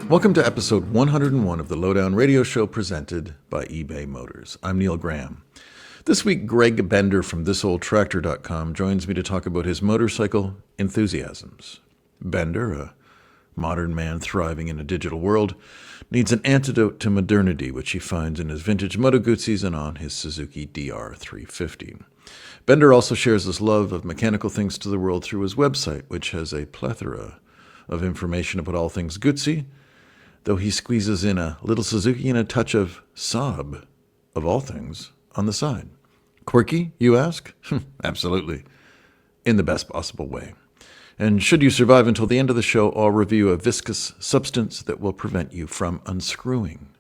Welcome to episode 101 of the Lowdown Radio Show presented by eBay Motors. I'm Neil Graham. This week, Greg Bender from thisoldtractor.com joins me to talk about his motorcycle enthusiasms. Bender, a modern man thriving in a digital world, needs an antidote to modernity, which he finds in his vintage Moto Guzzis and on his Suzuki DR350. Bender also shares his love of mechanical things to the world through his website, which has a plethora of information about all things Guzzi, though he squeezes in a little Suzuki and a touch of Saab, of all things, on the side. Quirky, you ask? Absolutely. In the best possible way. And should you survive until the end of the show, I'll review a viscous substance that will prevent you from unscrewing.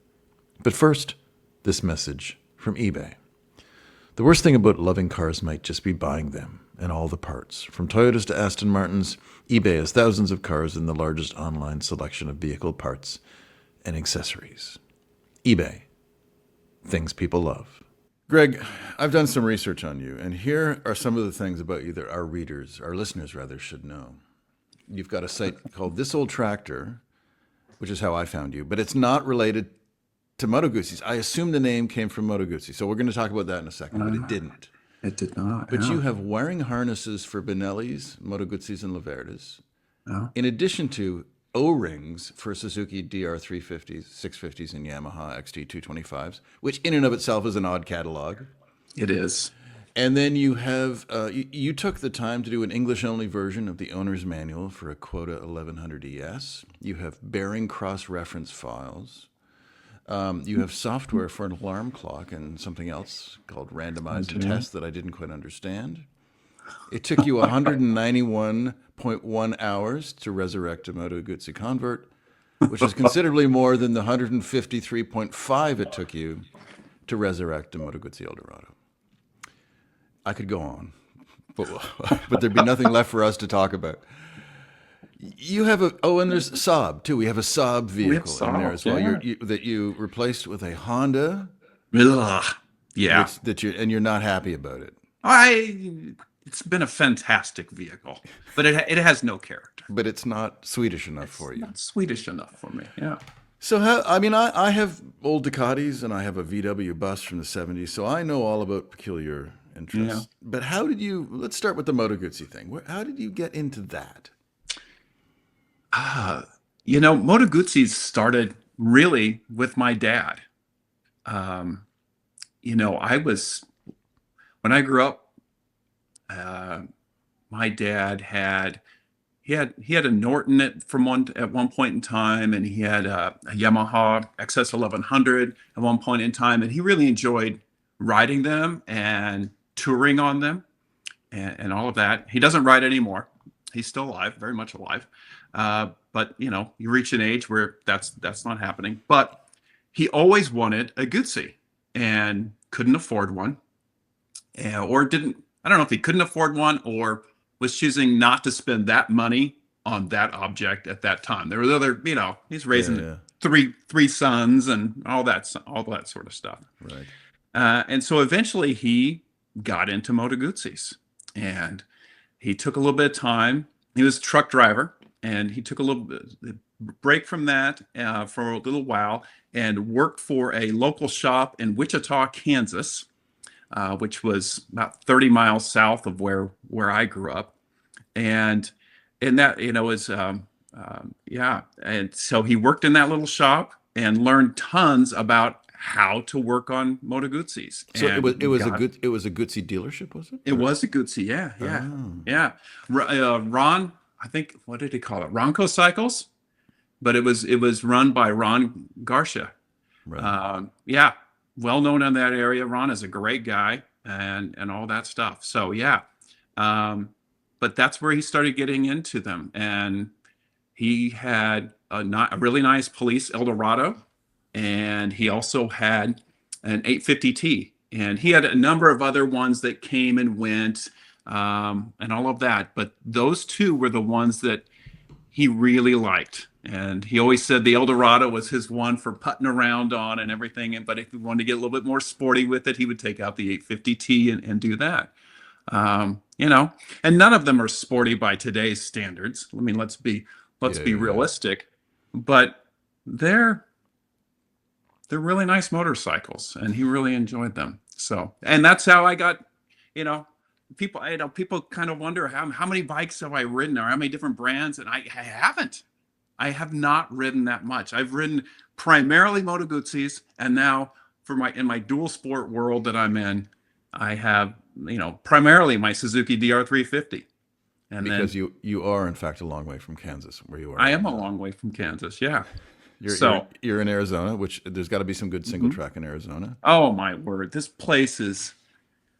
But first, this message from eBay. The worst thing about loving cars might just be buying them and all the parts. From Toyotas to Aston Martins, eBay has thousands of cars and the largest online selection of vehicle parts and accessories. eBay. Things people love. Greg, I've done some research on you, and here are some of the things about you that our listeners rather, should know. You've got a site called This Old Tractor, which is how I found you, but it's not related to Moto Guzzis. I assume the name came from Moto Guzzi, so we're going to talk about that in a second, but it didn't. It did not. But no. you have wiring harnesses for Benelli's, Moto Guzzis, and Laverdas, in addition to O-rings for Suzuki DR350s, 650s, and Yamaha XT225s, which in and of itself is an odd catalog. It is. And then you have, you took the time to do an English-only version of the owner's manual for a Quota 1100 ES. You have bearing cross-reference files. You have software for an alarm clock and something else called randomize and test that I didn't quite understand. It took you 191.1 hours to resurrect a Moto Guzzi convert, which is considerably more than the 153.5 it took you to resurrect a Moto Guzzi Eldorado. I could go on, but there'd be nothing left for us to talk about. You have and there's Saab too. We have a Saab vehicle in there as well. Yeah. That you replaced with a Honda. Ugh. Yeah. And you're not happy about it. It's been a fantastic vehicle, but it has no character. But it's not Swedish enough for you. Not Swedish enough for me. Yeah. So I have old Ducatis and I have a VW bus from the 70s, so I know all about peculiar interests. Yeah. But let's start with the Moto Guzzi thing. How did you get into that? Moto Guzzi started really with my dad. When I grew up, my dad had a Norton at one point in time, and he had a Yamaha XS 1100 at one point in time, and he really enjoyed riding them and touring on them and all of that. He doesn't ride anymore. He's still alive, very much alive. But you reach an age where that's not happening. But he always wanted a Guzzi and couldn't afford one, or didn't. I don't know if he couldn't afford one or was choosing not to spend that money on that object at that time. There was other, he's raising three sons and all that sort of stuff. Right. And so eventually he got into Moto Guzzis, and he took a little bit of time. He was a truck driver, and he took a little break from that for a little while and worked for a local shop in Wichita, Kansas, which was about 30 miles south of where I grew up. And that, was, And so he worked in that little shop and learned tons about how to work on Moto Guzzis. So it was a Guzzi dealership, was it? It was a Guzzi, yeah. Yeah. Ron, I think, what did he call it? Ronco Cycles, but it was run by Ron Garcia. Right. Well known in that area. Ron is a great guy and all that stuff. So but that's where he started getting into them, and he had a really nice police Eldorado, and he also had an 850T, and he had a number of other ones that came and went. And all of that. But those two were the ones that he really liked. And he always said the Eldorado was his one for putting around on and everything. But if he wanted to get a little bit more sporty with it, he would take out the 850T and do that. And none of them are sporty by today's standards. I mean, let's be realistic. But they're they're really nice motorcycles, and he really enjoyed them. So, and that's how I got, you know, people kind of wonder how many bikes have I ridden or how many different brands, and I haven't. I have not ridden that much. I've ridden primarily Moto Guzzis, and now for my in my dual sport world that I'm in, I have, primarily my Suzuki DR350, and Because then you are in fact a long way from Kansas, where you are I am right a now. long way from Kansas. Yeah. You're So, you're in Arizona, which there's got to be some good single mhm. track in Arizona. Oh my word, this place is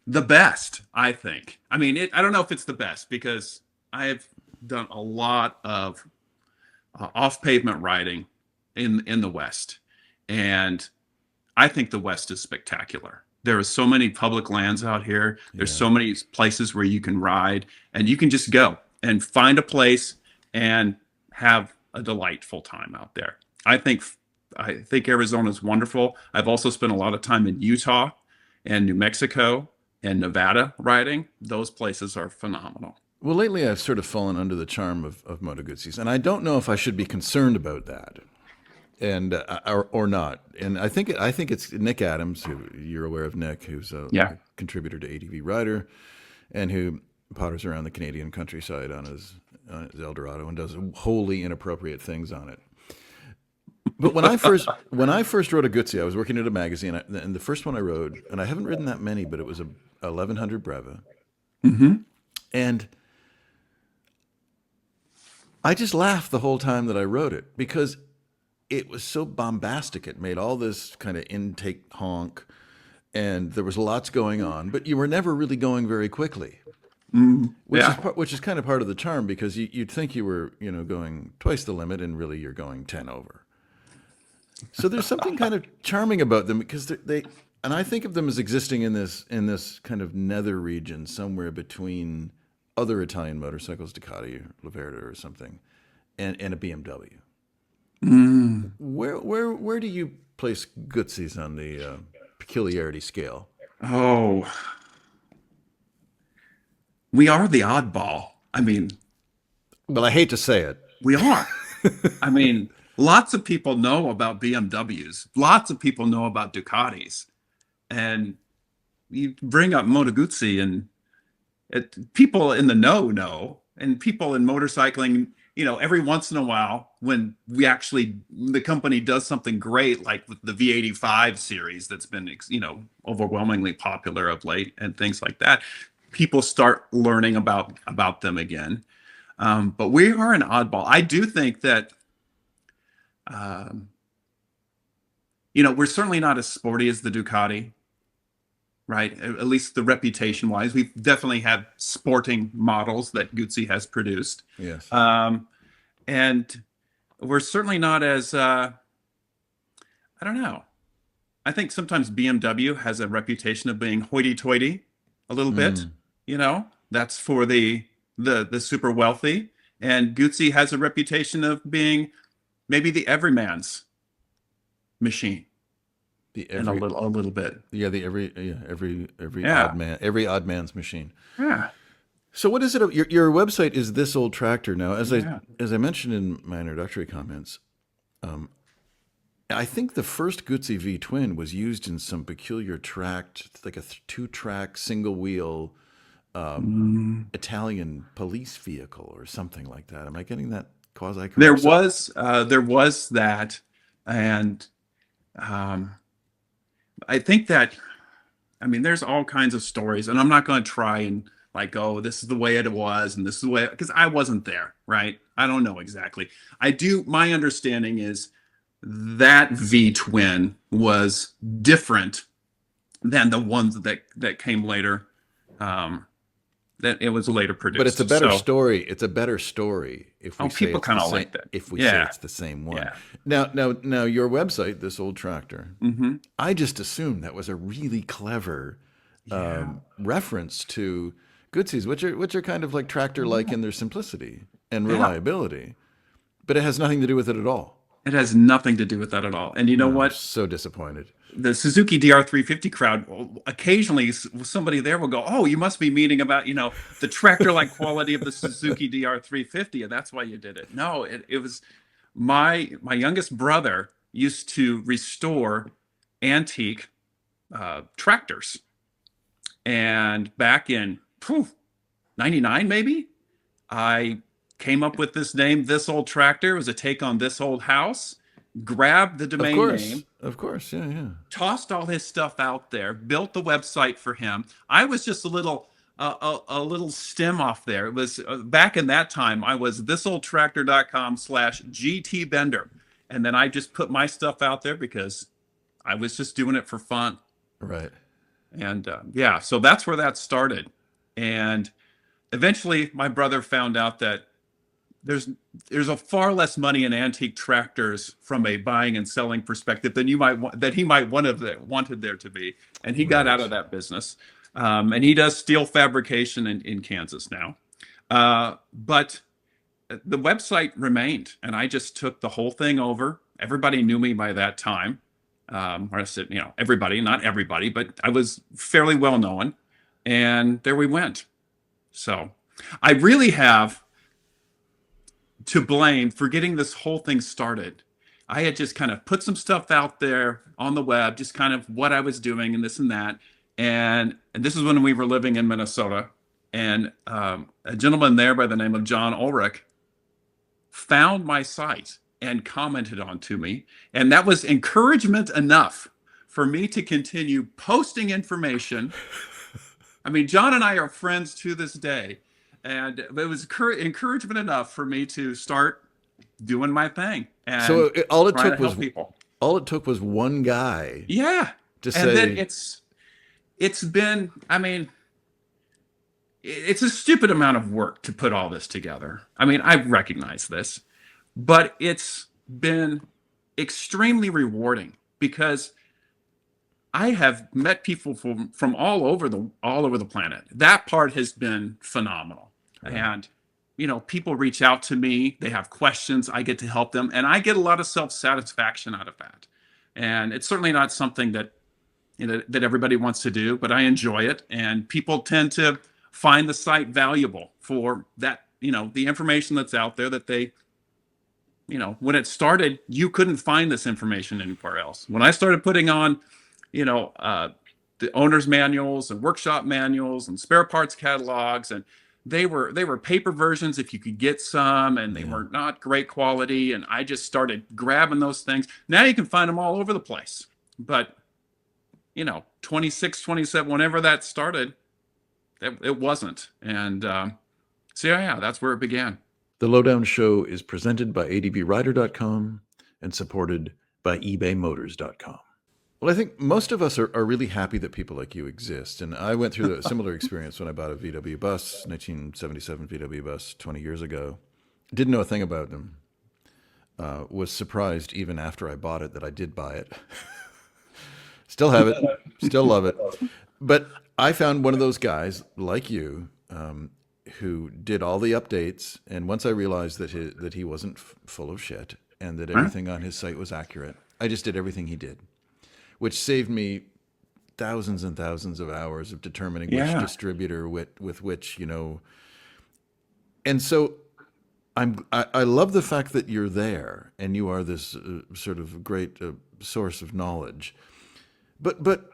the best, I think. I mean, I don't know if it's the best because I've done a lot of off pavement riding in the West, and I think the West is spectacular. There are so many public lands out here. There's Yeah. so many places where you can ride, and you can just go and find a place and have a delightful time out there. I think I think Arizona is wonderful. I've also spent a lot of time in Utah and New Mexico and Nevada riding. Those places are phenomenal. Well, lately I've sort of fallen under the charm of Moto Guzzis, and I don't know if I should be concerned about that, and or not. And I think it's Nick Adams, who you're aware of, Nick, who's Yeah. a contributor to ADV Rider, and who potters around the Canadian countryside on his Eldorado and does wholly inappropriate things on it. But when I first rode a Guzzi, I was working at a magazine, and the first one I rode, and I haven't ridden that many, but it was a 1100 Breva, Hmm. and I just laughed the whole time that I rode it because it was so bombastic. It made all this kind of intake honk, and there was lots going on, but you were never really going very quickly, Yeah. which is kind of part of the charm because you'd think you were going twice the limit, and really you're going 10 over. So there's something kind of charming about them because they and I think of them as existing in this kind of nether region somewhere between other Italian motorcycles, Ducati or Laverda or something, and a BMW. Mm. Where do you place Guzzis on the peculiarity scale? Oh, we are the oddball. I mean, Well, I hate to say it. we are. I mean, lots of people know about BMWs. Lots of people know about Ducatis. And you bring up Moto Guzzi, and people in the know, and people in motorcycling, every once in a while, when the company does something great, like with the V85 series that's been, overwhelmingly popular of late and things like that, people start learning about them again. But we are an oddball. I do think that, um, we're certainly not as sporty as the Ducati, right? At least the reputation wise. We definitely have sporting models that Guzzi has produced. Yes. And we're certainly not as, I don't know. I think sometimes BMW has a reputation of being hoity-toity a little bit. Mm. That's for the super wealthy. And Guzzi has a reputation of being maybe the everyman's machine The in every a little bit. yeah the every yeah every Yeah. odd man's machine. Yeah. So what is it? Your website is This Old Tractor. Now, Yeah. as I mentioned in my introductory comments, I think the first Guzzi V twin was used in some peculiar tracked, like a two-track single wheel Mm. Italian police vehicle or something like that. Am I getting that quasi There correct? was that, and um, I think that, I mean, there's all kinds of stories, and I'm not going to try and like, oh, this is the way it was, and this is the way, because I wasn't there, right? I don't know exactly. I do. My understanding is that V twin was different than the ones that came later. Um, that it was later But it's a produced. better So, story. It's a better story if we oh, say people it's the kind of same. like that. If we say Yeah, it's the same one. yeah. Now, your website, This Old Tractor. Hmm. I just assumed that was a really clever Yeah. reference to Goodsey's, which are kind of like tractor-like in their simplicity and Yeah. reliability, but it has nothing to do with it at all. It has nothing to do with that at all. And you know I'm what? so disappointed. The Suzuki DR350 crowd, occasionally somebody there will go, "Oh, you must be meaning about, the tractor-like quality of the Suzuki DR350, and that's why you did it." No, it was my youngest brother used to restore antique tractors, and back in 99 maybe, I came up with this name, This Old Tractor. It was a take on This Old House. Grabbed the domain name, Of course, yeah, yeah. tossed all his stuff out there, built the website for him. I was just a little stem off there. It was back in that time. I was thisoldtractor.com/GTBender, and then I just put my stuff out there because I was just doing it for fun. Right. And yeah, so that's where that started. And eventually, my brother found out that there's there's a far less money in antique tractors from a buying and selling perspective than he might wanted there to be, and he got out Right. of that business. And he does steel fabrication in Kansas now. But the website remained, and I just took the whole thing over. Everybody knew me by that time. Or I said, everybody, not everybody, but I was fairly well known, and there we went. So I really have to blame for getting this whole thing started. I had just kind of put some stuff out there on the web, just kind of what I was doing and this and that. And this is when we were living in Minnesota. And a gentleman there by the name of John Ulrich found my site and commented on to me. And that was encouragement enough for me to continue posting information. I mean, John and I are friends to this day. And it was encouragement enough for me to start doing my thing So and trying to help people. all it took was one guy Yeah. to And then say, it's been, I mean, it's a stupid amount of work to put all this together. I mean, I recognize this, but it's been extremely rewarding because I have met people from all over the planet. That part has been phenomenal. right. And people reach out to me, they have questions, I get to help them, and I get a lot of self-satisfaction out of that. And it's certainly not something that that everybody wants to do, but I enjoy it, and people tend to find the site valuable for that, the information that's out there that they when it started, you couldn't find this information anywhere else. When I started putting on the owner's manuals and workshop manuals and spare parts catalogs, and they were paper versions if you could get some, and they were not great quality, and I just started grabbing those things. Now you can find them all over the place, but 26, 27, whenever that started, it wasn't. And so yeah, that's where it began. The Lowdown Show is presented by adbrider.com and supported by ebaymotors.com. Well, I think most of us are really happy that people like you exist. And I went through a similar experience when I bought a VW bus, 1977 VW bus 20 years ago. Didn't know a thing about them. Was surprised even after I bought it that I did buy it. Still have it, still love it. But I found one of those guys like you who did all the updates. And once I realized that he wasn't full of shit and that everything on his site was accurate, I just did everything he did, which saved me thousands and thousands of hours of determining which distributor with which, And so I love the fact that you're there and you are this sort of great source of knowledge. But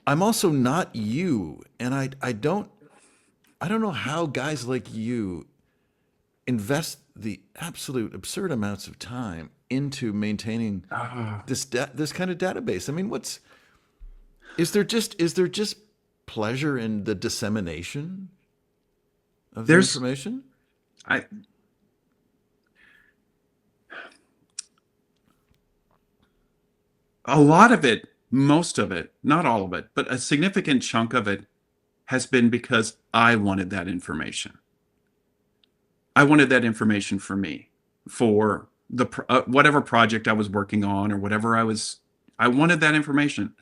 I'm also not you, and I don't know how guys like you invest the absolute absurd amounts of time into maintaining this kind of database. I mean, is there just pleasure in the dissemination of the information? A lot of it, most of it, not all of it, but a significant chunk of it has been because I wanted that information. I wanted that information for me, for the whatever project I was working on or whatever I wanted that information.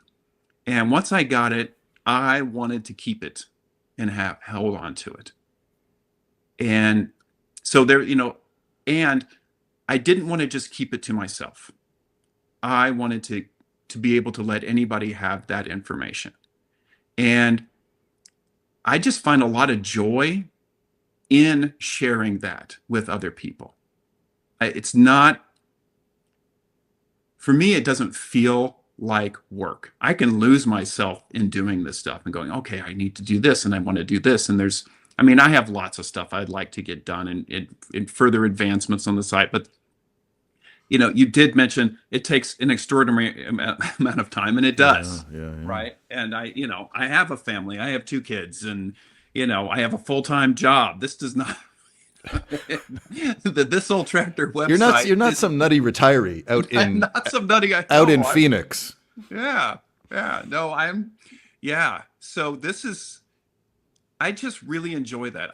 And once I got it, I wanted to keep it and hold on to it. And so there, and I didn't want to just keep it to myself. I wanted to be able to let anybody have that information. And I just find a lot of joy in sharing that with other people. It's not for me, it doesn't feel like work. I can lose myself in doing this stuff and going, okay, I need to do this and I want to do this. And I mean, I have lots of stuff I'd like to get done and further advancements on the site. But, you did mention it takes an extraordinary amount of time, and it does. Yeah. Right. And I have a family, I have two kids, and, I have a full-time job. This does not, this old tractor website. You're not some nutty retiree I'm not some nutty guy. out No, in Phoenix. Yeah. Yeah. No, yeah. So I just really enjoy that.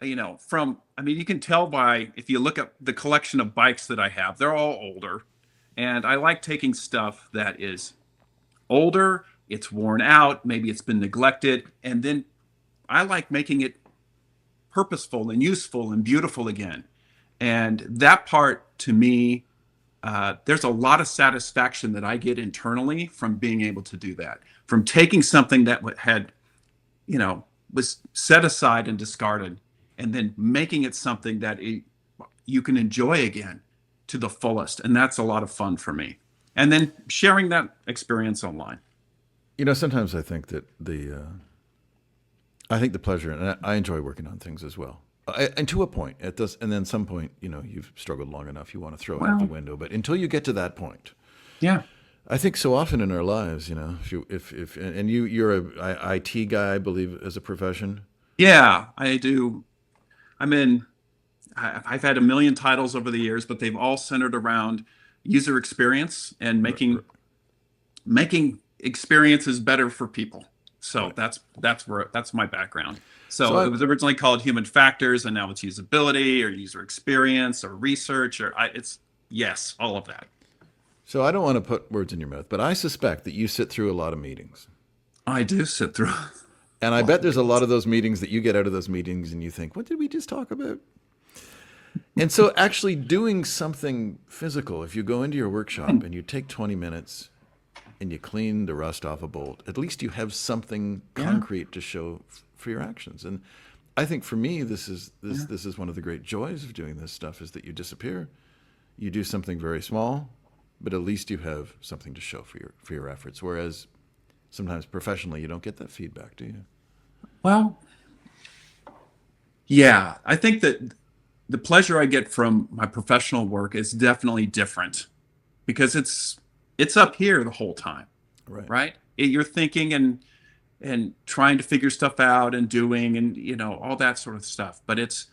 You can tell by, if you look at the collection of bikes that I have, they're all older. And I like taking stuff that is older, it's worn out, maybe it's been neglected. And then I like making it purposeful and useful and beautiful again. And that part, to me, there's a lot of satisfaction that I get internally from being able to do that, from taking something that had, was set aside and discarded, and then making it something that you can enjoy again to the fullest. And that's a lot of fun for me. And then sharing that experience online. Sometimes I think that I think the pleasure, and I enjoy working on things as well. And to a point, at this, and then some point, you've struggled long enough, you want to throw it out the window. But until you get to that point, yeah, I think so often in our lives, you're a IT guy, I believe, as a profession. Yeah, I do. I've had a million titles over the years, but they've all centered around user experience and making experiences better for people. So that's my background. So it was originally called Human Factors, and now it's usability or user experience or research yes, all of that. So I don't want to put words in your mouth, but I suspect that you sit through a lot of meetings. I do sit through. And I bet there's a lot of those meetings that you get out of those meetings and you think, what did we just talk about? And so actually doing something physical, if you go into your workshop and you take 20 minutes and you clean the rust off a bolt, at least you have something concrete to show for your actions. And I think for me, this is one of the great joys of doing this stuff, is that you disappear, you do something very small, but at least you have something to show for your efforts. Whereas sometimes professionally, you don't get that feedback, do you? Well, yeah, I think that the pleasure I get from my professional work is definitely different, because it's up here the whole time, right? You're thinking and trying to figure stuff out and doing and all that sort of stuff. But it's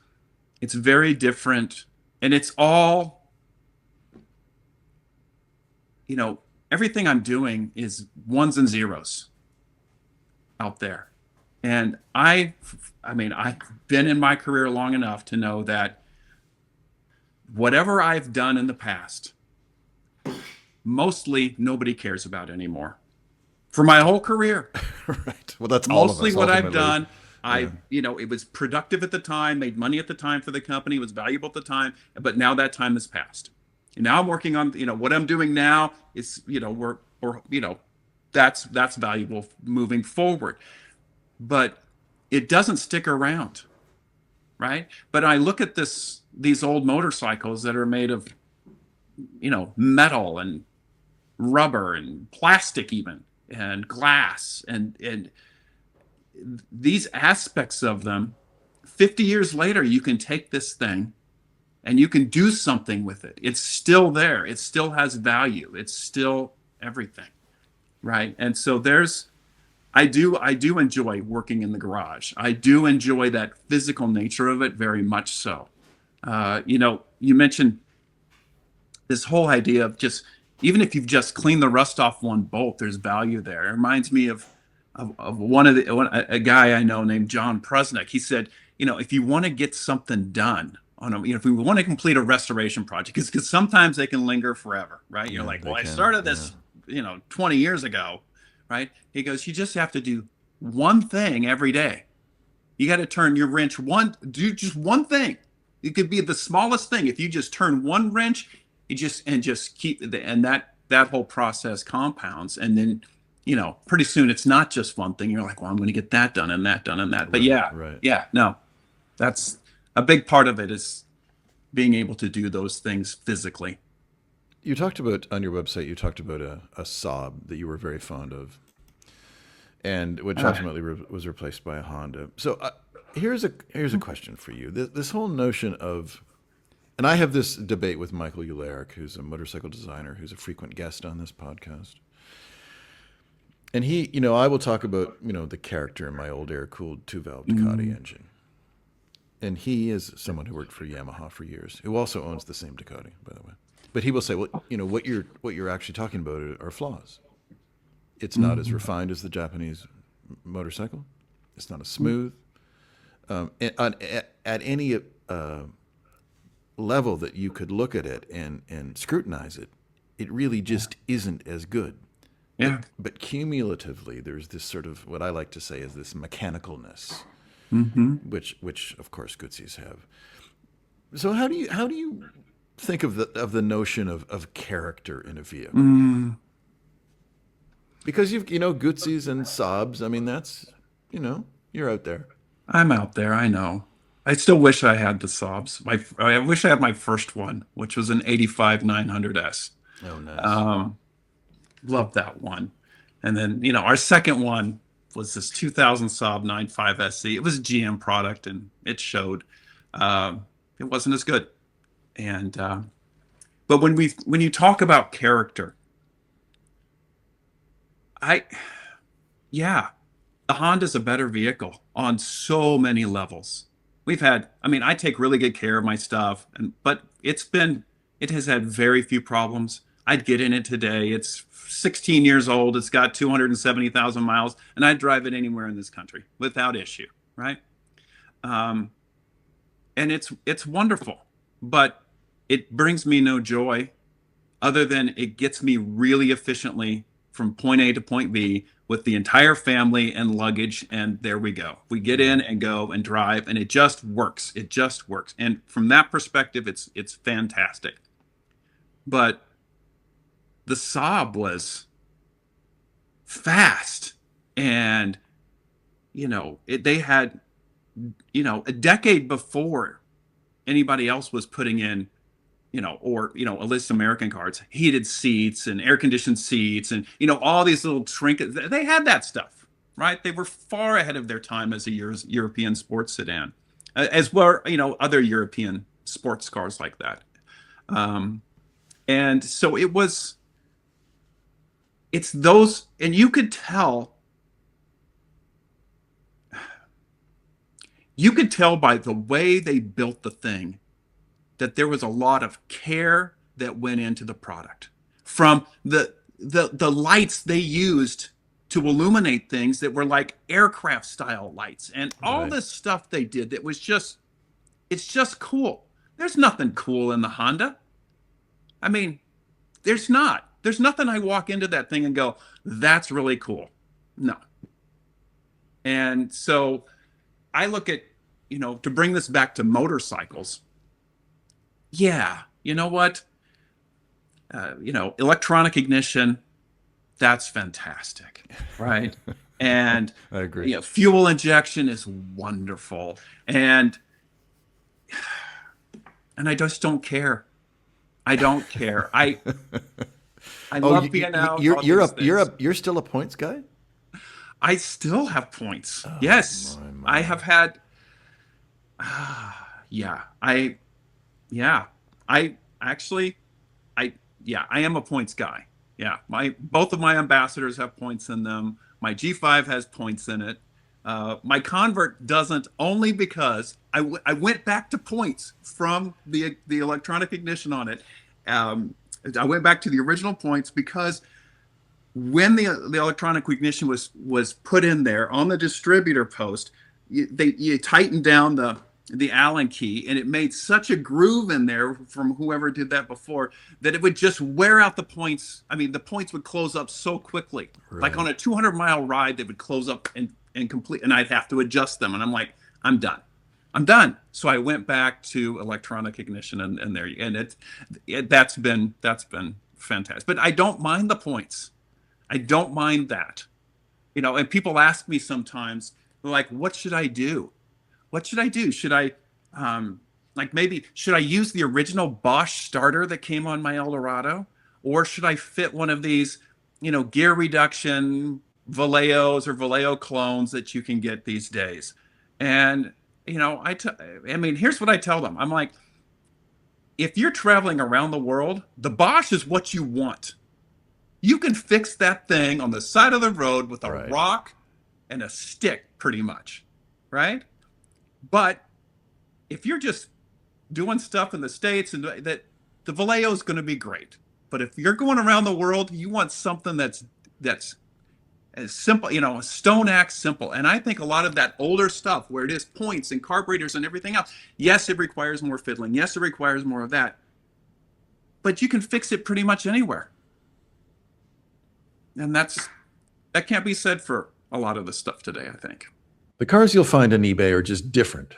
very different, and it's all everything I'm doing is ones and zeros out there. And I've been in my career long enough to know that whatever I've done in the past, mostly nobody cares about anymore. For my whole career. Right. Well, that's all of us, mostly what I've ultimately. done. It was productive at the time, made money at the time for the company, was valuable at the time, but now that time has passed. And now I'm working on, what I'm doing now is, that's valuable moving forward. But it doesn't stick around, right? But I look at these old motorcycles that are made of, metal and rubber and plastic even, and glass, and these aspects of them, 50 years later, you can take this thing and you can do something with it. It's still there. It still has value. It's still everything, right? And so I do enjoy working in the garage. I do enjoy that physical nature of it very much so. You mentioned this whole idea of just, even if you've just cleaned the rust off one bolt, there's value there. It reminds me of a guy I know named John Prusnick. He said, if you want to get something done if we want to complete a restoration project, because sometimes they can linger forever, right? You're like, well, I started this, 20 years ago, right? He goes, you just have to do one thing every day. You got to turn your wrench do just one thing. It could be the smallest thing. If you just turn one wrench, just keep and that whole process compounds. And then, pretty soon it's not just one thing. You're like, well, I'm going to get that done and that done and that. But no, that's a big part of it, is being able to do those things physically. You talked about on your website. You talked about a Saab that you were very fond of, and which Ah, ultimately was replaced by a Honda. So here's a question for you. This whole notion of, and I have this debate with Michael Ularic, who's a motorcycle designer, who's a frequent guest on this podcast. And he, I will talk about, the character in my old air-cooled two-valve Ducati mm, engine. And he is someone who worked for Yamaha for years, who also owns the same Ducati, by the way. But he will say, well, what you're actually talking about are flaws. It's not as mm, refined as the Japanese motorcycle. It's not as smooth. At any level that you could look at it and scrutinize it, it really just isn't as good. But yeah. but cumulatively, there's this sort of what I like to say is this mechanicalness, Hmm. which of course Guzzis have. So how do you think of the notion of character in a vehicle? Mm, Because Guzzis and Saabs. I mean, that's you're out there. I'm out there. I know. I still wish I had the Saabs. I wish I had my first one, which was an 85 900S. Oh, nice. Um, Love that one. And then, our second one was this 2000 Saab 95 SC. It was a GM product and it showed. It wasn't as good. And but when you talk about character, I yeah, the Honda's a better vehicle on so many levels. I mean, I take really good care of my stuff, but it has had very few problems. I'd get in it today. It's 16 years old. It's got 270,000 miles, and I'd drive it anywhere in this country without issue, right? Um, and it's wonderful, but it brings me no joy other than it gets me really efficiently from point A to point B with the entire family and luggage. And there we go. We get in and go and drive, and it just works. It just works. And from that perspective, it's fantastic. But the Saab was fast, and they had a decade before anybody else was putting in a list of American cars, heated seats and air conditioned seats and, all these little trinkets. They had that stuff, right? They were far ahead of their time as a European sports sedan, as well, other European sports cars like that. Um, and so it's those, and you could tell by the way they built the thing that there was a lot of care that went into the product, from the lights they used to illuminate things that were like aircraft style lights and all Right. this stuff they did that was just it's just cool. There's nothing cool in the Honda. I mean, there's nothing I walk into that thing and go, that's really cool. No. And so I look at, to bring this back to motorcycles, yeah, you know what? Electronic ignition, that's fantastic, right? And I agree. fuel injection is wonderful, and I just don't care. I don't care. I Oh, love being out, you're all you're these up. You're things. up. You're still a points guy. I still have points. Oh Yes, my I my. have had. Yeah, yeah, I actually, yeah, I am a points guy. Yeah, my both of my ambassadors have points in them. My G5 has points in it. My convert doesn't, only because I went back to points from the electronic ignition on it. Um, I went back to the original points because when the electronic ignition was put in there on the distributor post, you tightened down the Allen key, and it made such a groove in there from whoever did that before that it would just wear out the points. I mean, the points would close up so quickly. Like on Right. a 200-mile ride, they would close up and complete, and I'd have to adjust them. And I'm like, I'm done. I'm done. So I went back to electronic ignition, and there, and that's been fantastic. But I don't mind the points. I don't mind that. And people ask me sometimes, like, what should I do? What should I do? Should I, like, maybe, should I use the original Bosch starter that came on my Eldorado? Or should I fit one of these, gear reduction Valeos or Valeo clones that you can get these days? And, I mean, here's what I tell them. I'm like, if you're traveling around the world, the Bosch is what you want. You can fix that thing on the side of the road with a Right. rock and a stick, pretty much, right? But if you're just doing stuff in the States, and that, the Vallejo is going to be great. But if you're going around the world, you want something that's as simple, a stone axe simple. And I think a lot of that older stuff, where it is points and carburetors and everything else, yes, it requires more fiddling. Yes, it requires more of that. But you can fix it pretty much anywhere. And that can't be said for a lot of the stuff today, I think. The cars you'll find on eBay are just different.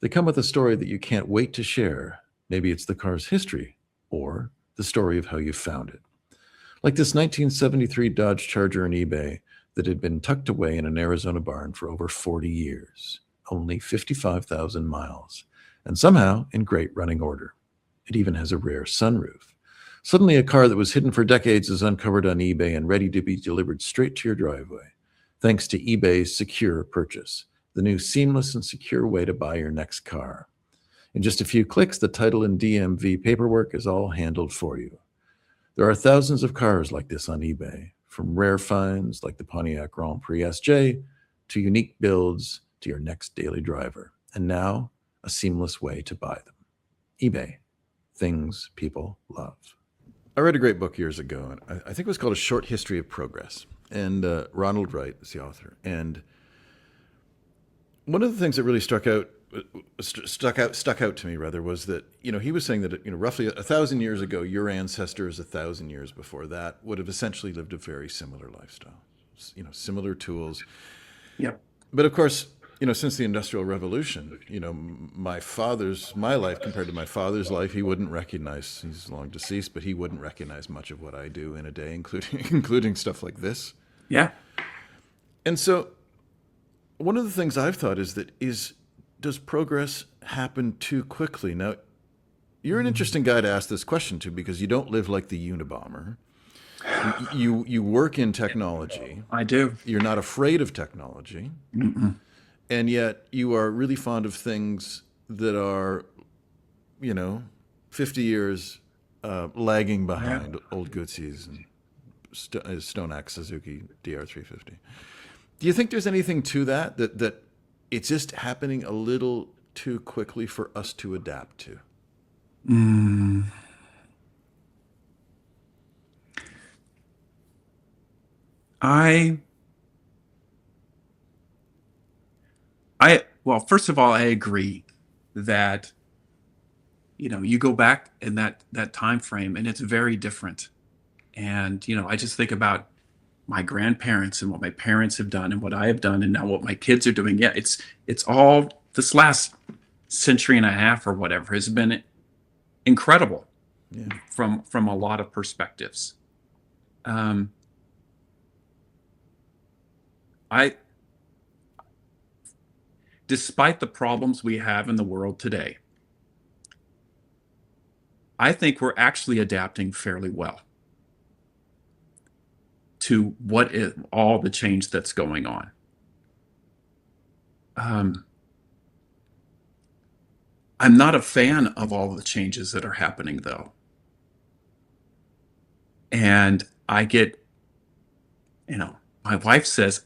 They come with a story that you can't wait to share. Maybe it's the car's history or the story of how you found it. Like this 1973 Dodge Charger on eBay that had been tucked away in an Arizona barn for over 40 years, only 55,000 miles, and somehow in great running order. It even has a rare sunroof. Suddenly, a car that was hidden for decades is uncovered on eBay and ready to be delivered straight to your driveway, thanks to eBay's Secure Purchase, the new seamless and secure way to buy your next car. In just a few clicks, the title and DMV paperwork is all handled for you. There are thousands of cars like this on eBay, from rare finds like the Pontiac Grand Prix SJ to unique builds to your next daily driver. And now, a seamless way to buy them. eBay, things people love. I read a great book years ago, and I think it was called A Short History of Progress. And Ronald Wright is the author. And one of the things that really stuck out to me rather was that he was saying that roughly 1,000 years ago, your ancestors 1,000 years before that would have essentially lived a very similar lifestyle, similar tools. Yep. But of course, since the Industrial Revolution, my life compared to my father's life, he wouldn't recognize. He's long deceased, but he wouldn't recognize much of what I do in a day, including stuff like this. Yeah. And so, one of the things I've thought does progress happen too quickly? Now, you're an interesting guy to ask this question to because you don't live like the Unabomber. You work in technology. I do. You're not afraid of technology. Mm-mm. And yet you are really fond of things that are, 50 years lagging behind old Guzzis and Stone Axe Suzuki DR350. Do you think there's anything to that it's just happening a little too quickly for us to adapt to? Well, first of all, I agree that, you go back in that time frame and it's very different. And, I just think about my grandparents and what my parents have done and what I have done and now what my kids are doing. Yeah, it's all this last century and a half or whatever has been incredible. Yeah. From a lot of perspectives. Despite the problems we have in the world today, I think we're actually adapting fairly well to what is all the change that's going on. I'm not a fan of all the changes that are happening, though. And I get, my wife says,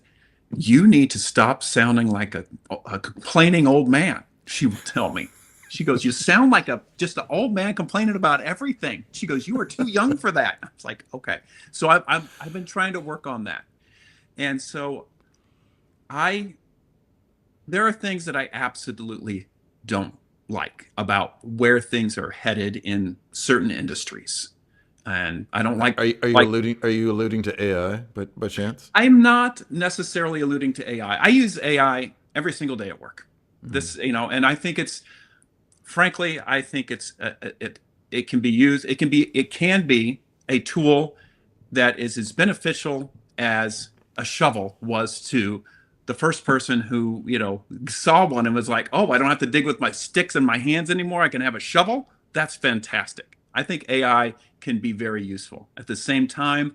you need to stop sounding like a complaining old man. She will tell me. She goes, you sound like just an old man complaining about everything. She goes, you are too young for that. I was like, okay. So I've been trying to work on that. And so there are things that I absolutely don't like about where things are headed in certain industries. And I don't like. Are you alluding to AI by chance? I'm not necessarily alluding to AI. I use AI every single day at work. Mm-hmm. And I think frankly, I think it can be used. It can be a tool that is as beneficial as a shovel was to the first person who saw one and was like, oh, I don't have to dig with my sticks and my hands anymore. I can have a shovel. That's fantastic. I think AI can be very useful. At the same time,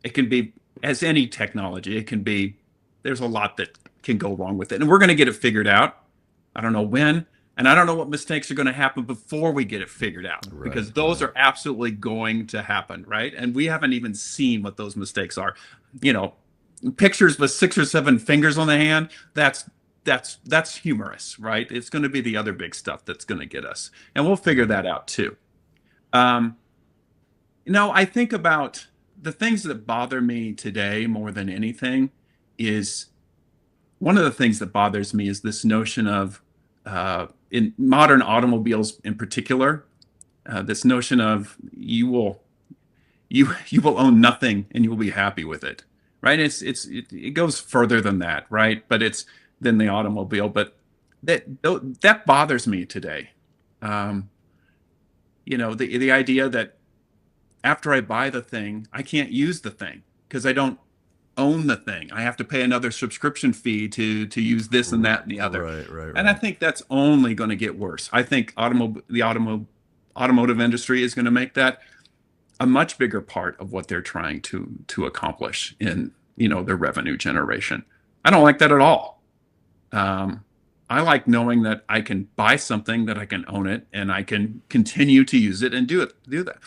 it can be, as any technology, it can be, there's a lot that can go wrong with it. And we're going to get it figured out. I don't know when, and I don't know what mistakes are going to happen before we get it figured out, Right, because those are absolutely going to happen, right? And we haven't even seen what those mistakes are. You know, pictures with 6 or 7 fingers on the hand, that's humorous, right? It's going to be the other big stuff that's going to get us, and we'll figure that out too. Um, I think about the things that bother me today more than anything is, one of the things that bothers me is this notion of, in modern automobiles in particular, this notion of you will own nothing and you will be happy with it, right? It goes further than that, right? But it's than the automobile, but that bothers me today. Um, the idea that after I buy the thing, I can't use the thing because I don't own the thing. I have to pay another subscription fee to use this and that and the other. right, right, And I right. think that's only going to get worse. I think automotive industry is going to make that a much bigger part of what they're trying to accomplish in, their revenue generation. I don't like that at all. Um, I like knowing that I can buy something, that I can own it, and I can continue to use it and do that.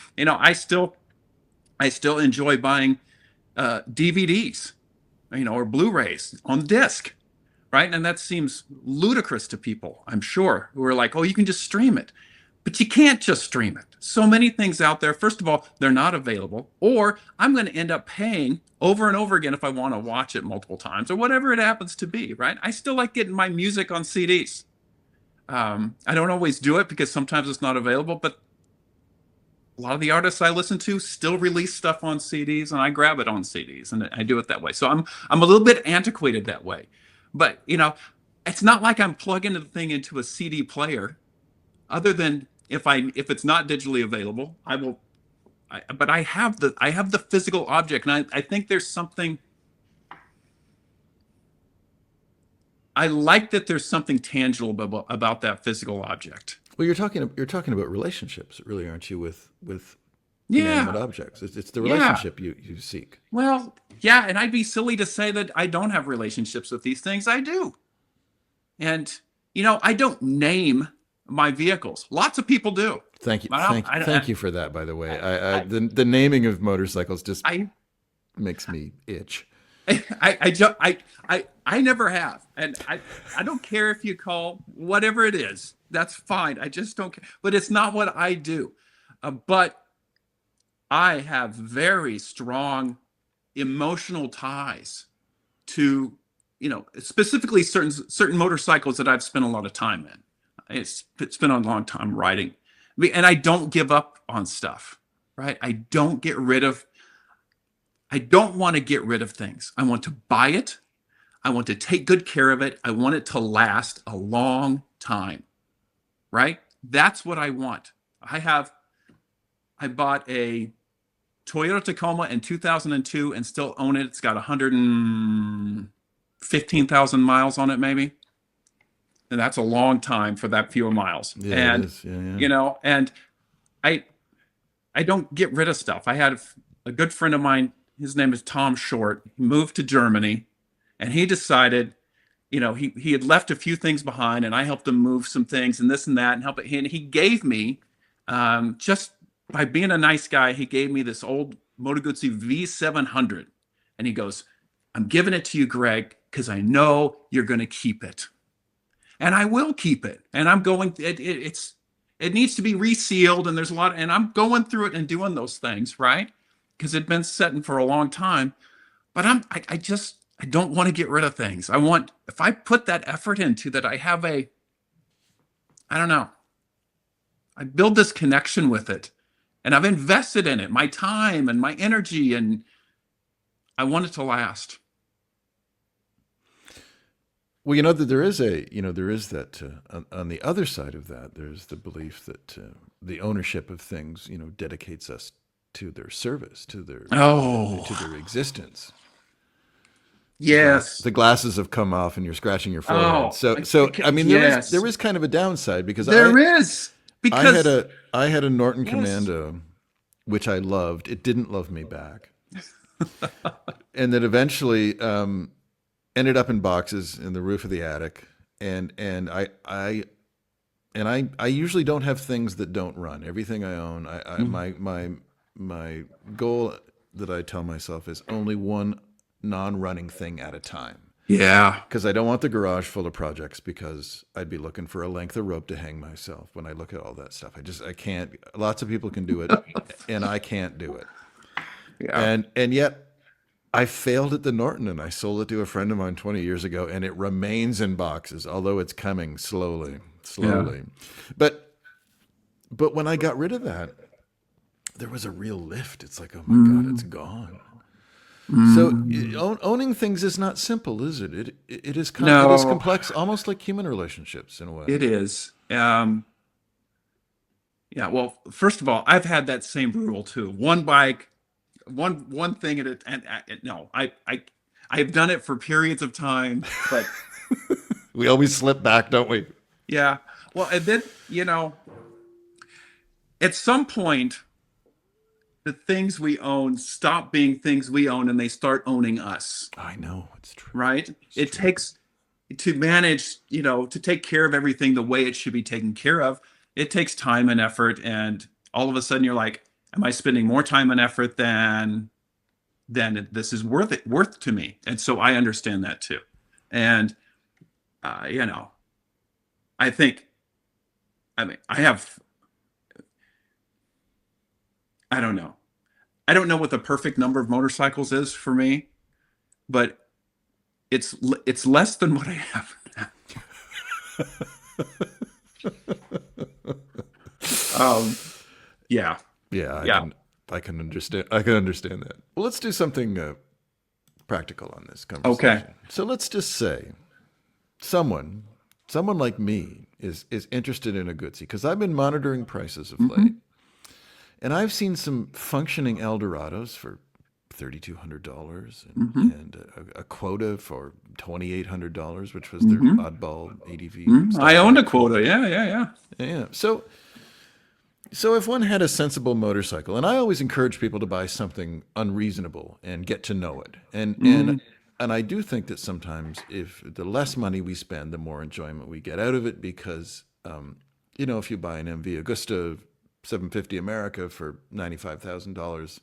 I still enjoy buying DVDs, or Blu-rays on disc, right? And that seems ludicrous to people, I'm sure, who are like, "Oh, you can just stream it." But you can't just stream it. So many things out there. First of all, they're not available, or I'm going to end up paying over and over again if I want to watch it multiple times, or whatever it happens to be, right? I still like getting my music on CDs. I don't always do it because sometimes it's not available, but a lot of the artists I listen to still release stuff on CDs, and I grab it on CDs, and I do it that way. So I'm a little bit antiquated that way, but it's not like I'm plugging the thing into a CD player. Other than if it's not digitally available, I will. But I have the physical object, and I think there's something. I like that there's something tangible about that physical object. Well, you're talking about relationships, really, aren't you? With inanimate Yeah, objects, it's the yeah. relationship you seek. Well, yeah, and I'd be silly to say that I don't have relationships with these things. I do. And I don't name my vehicles. Lots of people do. Thank you, But thank you for that. By the way, I, the naming of motorcycles just I, makes me itch. I never have, and I don't care if you call whatever it is. That's fine. I just don't care. But it's not what I do. But I have very strong emotional ties to, specifically certain motorcycles that I've spent a lot of time in. It's been a long time riding, and I don't give up on stuff. Right? I don't want to get rid of things. I want to buy it. I want to take good care of it. I want it to last a long time. Right? That's what I want. I bought a Toyota Tacoma in 2002 and still own it. It's got 115,000 miles on it, maybe. And that's a long time for that few miles. Yeah, it And, is. Yeah, yeah. and I I don't get rid of stuff. I had a good friend of mine, his name is Tom Short. He moved to Germany and he decided, he had left a few things behind and I helped him move some things and this and that and and he gave me, just by being a nice guy, he gave me this old Moto Guzzi V700 and he goes, "I'm giving it to you, Greg, because I know you're going to keep it." And I will keep it. And I'm going, it needs to be resealed. And there's a lot, and I'm going through it and doing those things, right? Because it'd been sitting for a long time. But I don't want to get rid of things. If I put that effort into that, I don't know, I build this connection with it and I've invested in it, my time and my energy, and I want it to last. Well, that there is that on the other side of that, there's the belief that the ownership of things, dedicates us to their service, to Oh, their existence. yes. The glasses have come off, and you're scratching your forehead. Oh, So I mean, there is yes, there is kind of a downside because there is. I had Because, a I had a Norton Yes. Commando, which I loved. It didn't love me back, and then eventually ended up in boxes in the roof of the attic. And I usually don't have things that don't run. Everything I own, Mm. my goal that I tell myself is only one non-running thing at a time. Yeah. Because I don't want the garage full of projects because I'd be looking for a length of rope to hang myself when I look at all that stuff. I can't. Lots of people can do it, and I can't do it. Yeah. And yet I failed at the Norton, and I sold it to a friend of mine 20 years ago, and it remains in boxes, although it's coming slowly, Yeah. slowly. But but when I got rid of that, there was a real lift. It's like, oh my God, it's Mm. gone. So Mm. owning things is not simple, is it? It is No, complex, almost like human relationships in a way. it is. Yeah. Well, first of all, I've had that same rule too. One bike, one thing at a and no, I've done it for periods of time, but We always slip back, don't we? yeah. Well, and then at some point, the things we own stop being things we own, and they start owning us. I know it's true. Right? It's It true. takes to manage, to take care of everything the way it should be taken care of. It takes time and effort, and all of a sudden you're like, am I spending more time and effort than this is worth to me? And so I understand that too. And uh, you know, I think, I mean, I don't know. I don't know what the perfect number of motorcycles is for me, but it's less than what I have. Um, yeah, Yeah, yeah. I can understand. I can understand that. Well, let's do something practical on this Okay. conversation. So let's just say someone, someone like me is interested in a Guzzi because I've been monitoring prices of late, Hmm. and I've seen some functioning Eldorados for $3,200 Hmm. and a quota for $2,800, which was their Hmm. oddball ADV Hmm. I style owned a bike. quota. Yeah, yeah, yeah. Yeah. So if one had a sensible motorcycle, and I always encourage people to buy something unreasonable and get to know it, Mm. and I do think that sometimes if the less money we spend, the more enjoyment we get out of it because if you buy an MV Agusta 750 America for $95,000,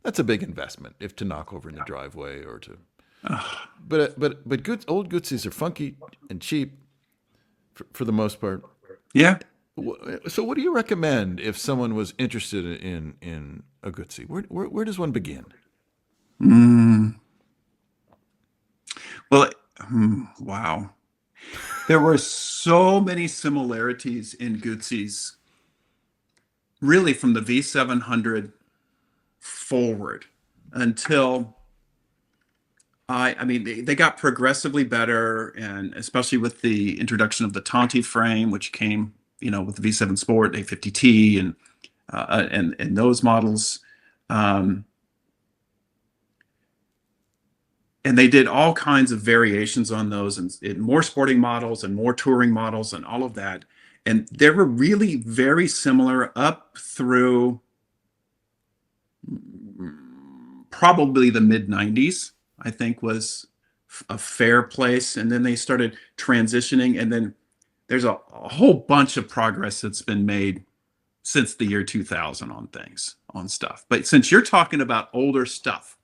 that's a big investment if to knock over in the driveway or to. Ugh. But good old Guzzi's are funky and cheap for the most part. Yeah. So, what do you recommend if someone was interested in a Guzzi? Where does one begin? Mm. Well, wow. There were so many similarities in Gucci's, really from the V700 forward until I mean, they got progressively better, and especially with the introduction of the Tanti frame, which came, with the V7 Sport, A50T, and those models. Um, and they did all kinds of variations on those, and more sporting models and more touring models and all of that. And they were really very similar up through probably the mid 90s, I think was a fair place. And then they started transitioning. And then there's a whole bunch of progress that's been made since the year 2000 on things, on stuff. But since you're talking about older stuff,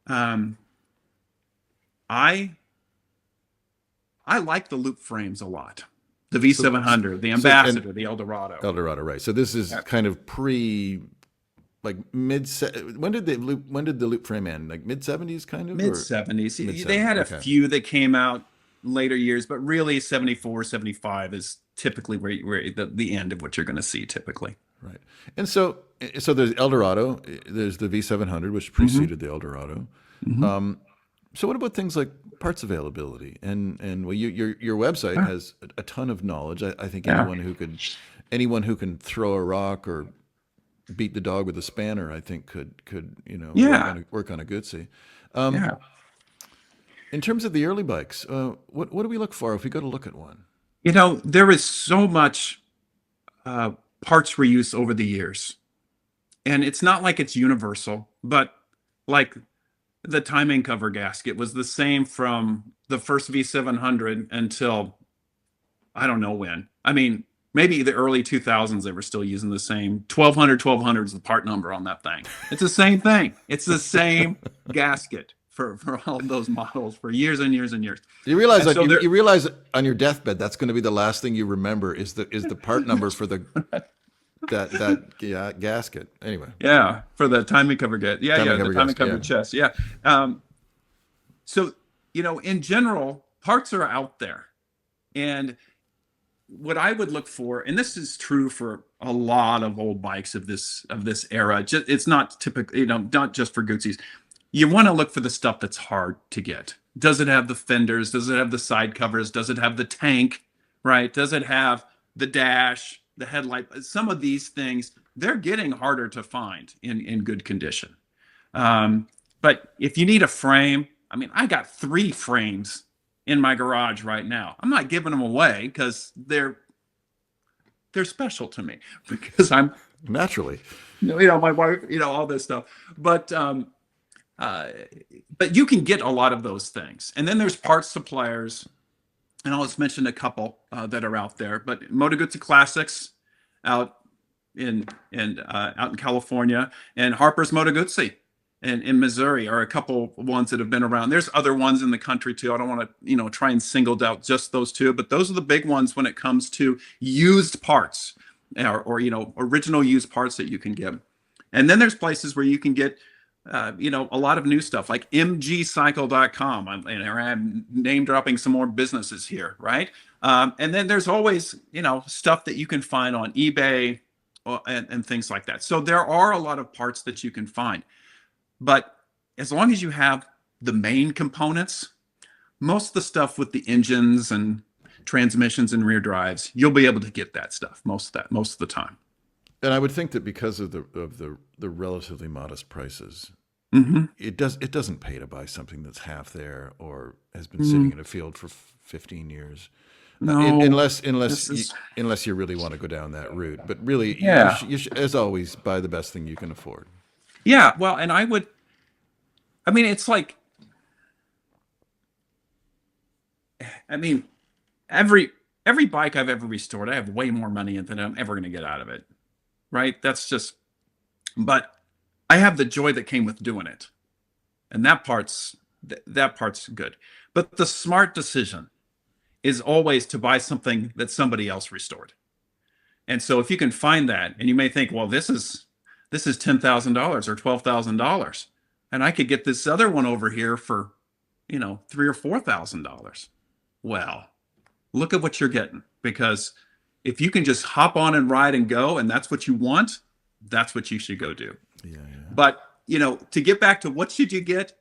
um, I I like the loop frames a lot. The So, V700, the and Ambassador, the Eldorado. Eldorado, right? So this is Yeah. kind of pre, like mid. When did the loop frame end? Like mid '70s, kind of, Mid or 70s. mid They '70s? had a Okay, few that came out later years, but really 74, 75 is typically where the end of what you're going to see typically. right. And so there's Eldorado. There's the V700, which Hmm. preceded the Eldorado. Hmm. So what about things like parts availability? And well, your website Yeah. has a ton of knowledge. I think Yeah. anyone who can throw a rock or beat the dog with a spanner, I think could Yeah. work on a Guzzi. Yeah. In terms of the early bikes, what do we look for if we go to look at one? There is so much. parts reuse over the years. And it's not like it's universal, but like the timing cover gasket was the same from the first V700 until I don't know when. I mean, maybe the early 2000s, they were still using the same 1200 is the part number on that thing. It's the same thing. It's the same gasket for all those models for years and years and years. You realize And that so there, you realize on your deathbed that's going to be the last thing you remember is the part number for the gasket. Anyway, yeah, for the timing cover get, timing the cover timing gasket. cover Yeah. chest, yeah. So in general, parts are out there, and what I would look for, and this is true for a lot of old bikes of this era. It's not typical, not just for Guzzis. You want to look for the stuff that's hard to get. Does it have the fenders? Does it have the side covers? Does it have the tank? Right? Does it have the dash, the headlight? Some of these things, they're getting harder to find in good condition. But if you need a frame, I mean, I got 3 frames in my garage right now. I'm not giving them away because they're special to me because I'm Naturally. my wife, all this stuff. But you can get a lot of those things. And then there's parts suppliers, and I'll just mention a couple that are out there. But Moto Guzzi Classics out in California, and Harper's Moto Guzzi in Missouri are a couple ones that have been around. There's other ones in the country too. I don't want to try and single out just those two, but those are the big ones when it comes to used parts or original used parts that you can get. And then there's places where you can get a lot of new stuff like mgcycle.com. I'm name dropping some more businesses here, right? And then there's always stuff that you can find on eBay and things like that. So there are a lot of parts that you can find, but as long as you have the main components, most of the stuff with the engines and transmissions and rear drives, you'll be able to get that stuff most of the time. And I would think that because of the relatively modest prices, Mm-hmm. it doesn't pay to buy something that's half there or has been sitting in a field for 15 years. No, Unless is... unless you really want to go down that route. But really, yeah, you should, as always, buy the best thing you can afford. yeah. Well, and I mean, it's like, I mean, every bike I've ever restored, I have way more money in than I'm ever going to get out of it. Right? That's just, but I have the joy that came with doing it, and that part's good. But the smart decision is always to buy something that somebody else restored. And so if you can find that, and you may think, well, this is $10,000 or $12,000, and I could get this other one over here for $3,000 or $4,000. Well, look at what you're getting, because if you can just hop on and ride and go, and that's what you want, that's what you should go do. Yeah. But to get back to what should you get,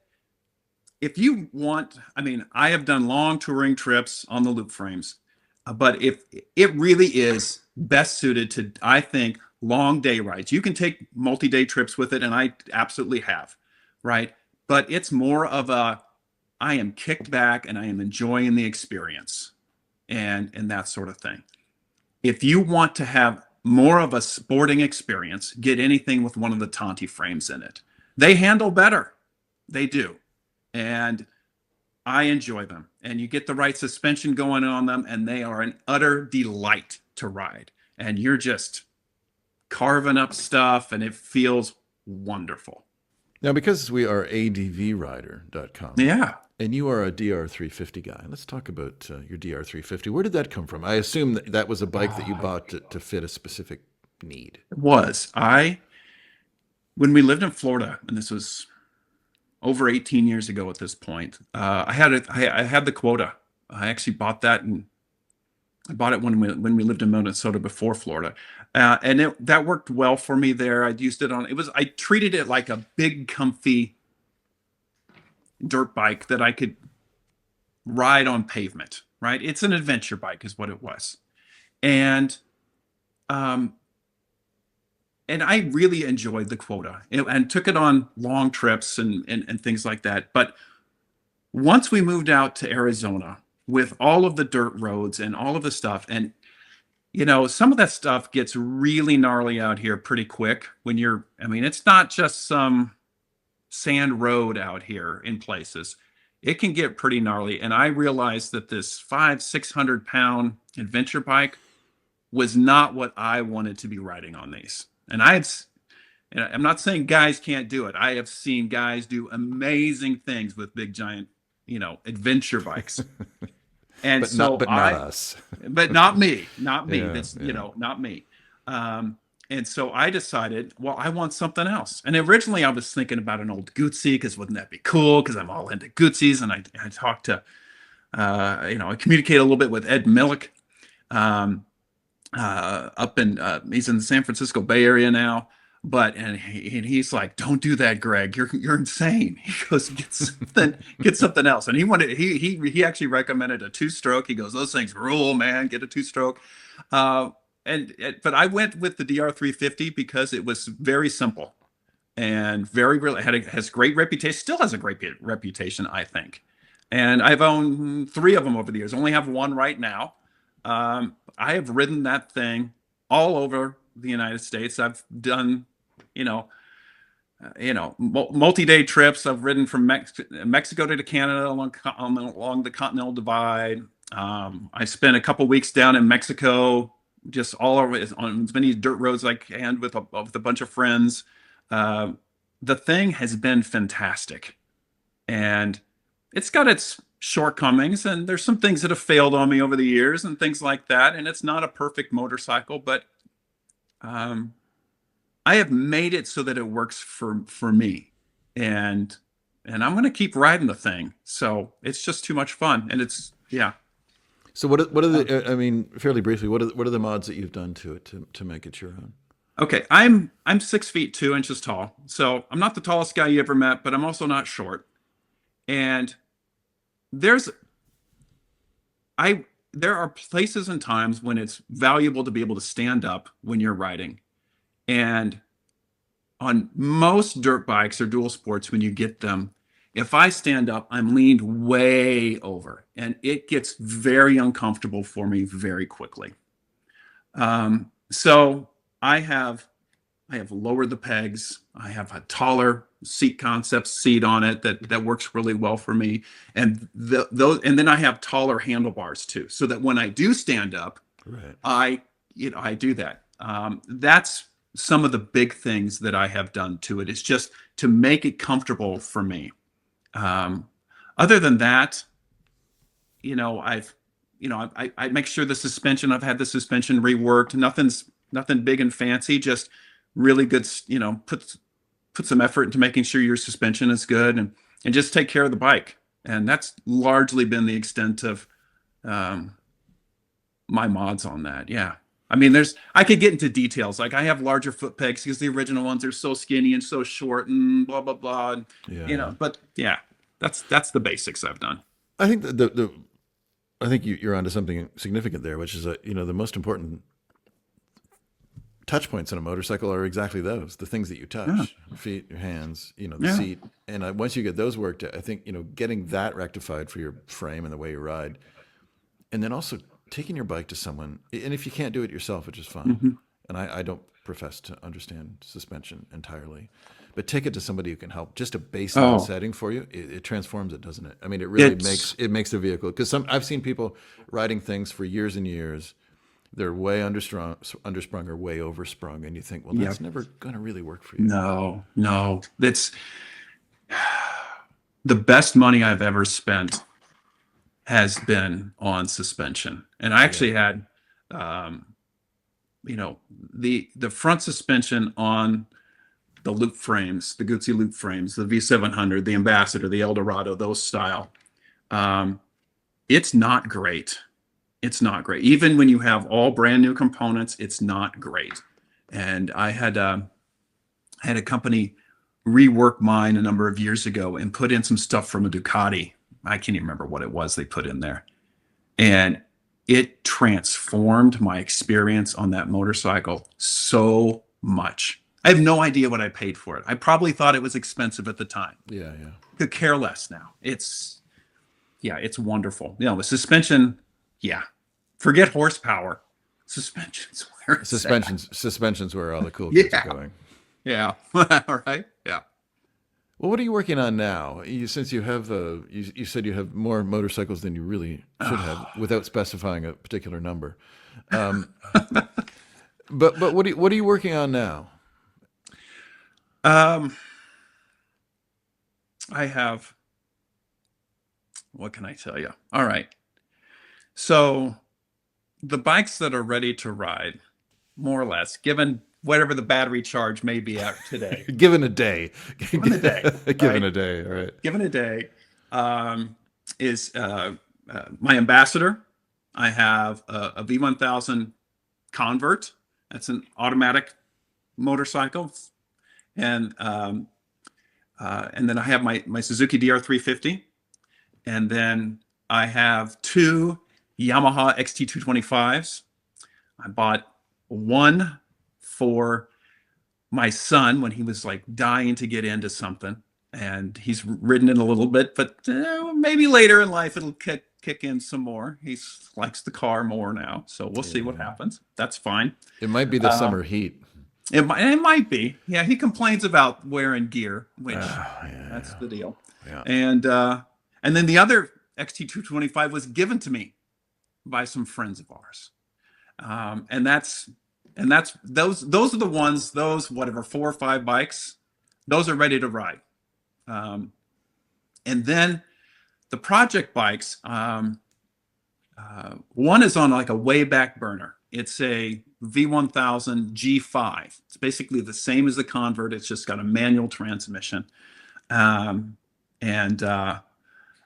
if you want, I mean, I have done long touring trips on the loop frames, but if it really is best suited to, I think, long day rides. You can take multi-day trips with it, and I absolutely have, right? But it's more of I am kicked back and I am enjoying the experience and that sort of thing. If you want to have more of a sporting experience, get anything with one of the Tanti frames in it. They handle better. They do. And I enjoy them. And you get the right suspension going on them, and they are an utter delight to ride. And you're just carving up stuff, and it feels wonderful. Now, because we are advrider.com. Yeah. And you are a DR350 guy. Let's talk about your DR350. Where did that come from? I assume that was a bike that you bought to fit a specific need. It was. When we lived in Florida, and this was over 18 years ago at this point, I had the quota. I actually bought that, and I bought it when we lived in Minnesota before Florida, and that worked well for me there. I used it I treated it like a big, comfy dirt bike that I could ride on pavement, right? It's an adventure bike is what it was. And I really enjoyed the quota and took it on long trips and things like that. But once we moved out to Arizona with all of the dirt roads and all of the stuff, and some of that stuff gets really gnarly out here pretty quick I mean, it's not just some sand road out here in places. It can get pretty gnarly. And I realized that this 600 pound adventure bike was not what I wanted to be riding on these. And I'm not saying guys can't do it. I have seen guys do amazing things with big giant, adventure bikes. And so but not us. but not me, not me. Yeah, That's, yeah. not me. And so I decided, well, I want something else. And originally I was thinking about an old Guzzi, because wouldn't that be cool? Because I'm all into Guzzis. And I talked to, I communicate a little bit with Ed Millick, he's in the San Francisco Bay Area now. He's like, don't do that, Greg. You're insane. He goes, get something else. And he actually recommended a 2-stroke. He goes, those things rule, man. Get a 2-stroke. But I went with the DR350 because it was very simple and very really has great reputation. Still has a great reputation, I think. And I've owned 3 of them over the years. Only have one right now. I have ridden that thing all over the United States. I've done, multi-day trips. I've ridden from Mexico to Canada along the Continental Divide. I spent a couple weeks down in Mexico, just all over on as many dirt roads I can with a bunch of friends. The thing has been fantastic, and it's got its shortcomings, and there's some things that have failed on me over the years and things like that. And it's not a perfect motorcycle, but I have made it so that it works for me, and I'm going to keep riding the thing. So it's just too much fun, and yeah. So what are the? I mean, fairly briefly, what are the mods that you've done to it to make it your own? Okay, I'm 6 feet 2 inches tall, so I'm not the tallest guy you ever met, but I'm also not short. And there are places and times when it's valuable to be able to stand up when you're riding. And on most dirt bikes or dual sports, when you get them, if I stand up, I'm leaned way over, and it gets very uncomfortable for me very quickly. So I have lowered the pegs. I have a taller seat concept seat on it that works really well for me, and and then I have taller handlebars too, so that when I do stand up, right, I do that. That's some of the big things that I have done to it. It's just to make it comfortable for me. Other than that, I make sure the suspension. I've had the suspension reworked. Nothing big and fancy. Just really good. Put some effort into making sure your suspension is good, and just take care of the bike. And that's largely been the extent of my mods on that. Yeah. I mean, I could get into details. Like, I have larger foot pegs because the original ones are so skinny and so short and blah, blah, blah. And, yeah. But yeah, that's the basics I've done. I think I think you're onto something significant there, which is the most important touch points on a motorcycle are exactly those, the things that you touch, your feet, your hands, the seat. And once you get those worked, I think, getting that rectified for your frame and the way you ride, and then also taking your bike to someone, and if you can't do it yourself, which is fine. And I don't profess to understand suspension entirely, but take it to somebody who can help. Just a baseline setting for you, it transforms it, doesn't it? I mean, it really makes the vehicle, because I've seen people riding things for years and years. They're way undersprung or way oversprung, and you think, well, that's never going to really work for you. No, that's the best money I've ever spent has been on suspension. And I actually had, the front suspension on the loop frames, the Guzzi loop frames, the V700, the Ambassador, the Eldorado, those style. It's not great. It's not great. Even when you have all brand new components, it's not great. And I had a company rework mine a number of years ago and put in some stuff from a Ducati. I can't even remember what it was they put in there. And it transformed my experience on that motorcycle so much. I have no idea what I paid for it. I probably thought it was expensive at the time. Yeah. Could care less now. It's wonderful. The suspension, forget horsepower. suspensions where it's at. Suspensions where all the cool kids are Yeah. going. Yeah. All right. Yeah. Well, what are you working on now? Since you have you said you have more motorcycles than you really should have, without specifying a particular number. Um, but what are you working on now? Um, I have, what can I tell you? All right. So the bikes that are ready to ride, more or less, given whatever the battery charge may be at today, Given a day, given the day, given right? a day, all right. Given a day, um, is my Ambassador. I have a V1000 Convert. That's an automatic motorcycle, and then I have my Suzuki DR350, and then I have two Yamaha XT225s. I bought one for my son when he was like dying to get into something, and he's ridden it a little bit, but maybe later in life it'll kick in some more. He likes the car more now, so we'll see what Yeah. happens. That's fine. It might be the Uh, summer heat. it might be. Yeah, he complains about wearing gear, which that's Yeah, the deal. yeah. And then the other XT225 was given to me by some friends of ours. And that's those are the ones, those whatever 4 or 5 bikes, those are ready to ride. Um, and then the project bikes, one is on like a way back burner. It's a V1000 G5. It's basically the same as the Convert. It's just got a manual transmission. And I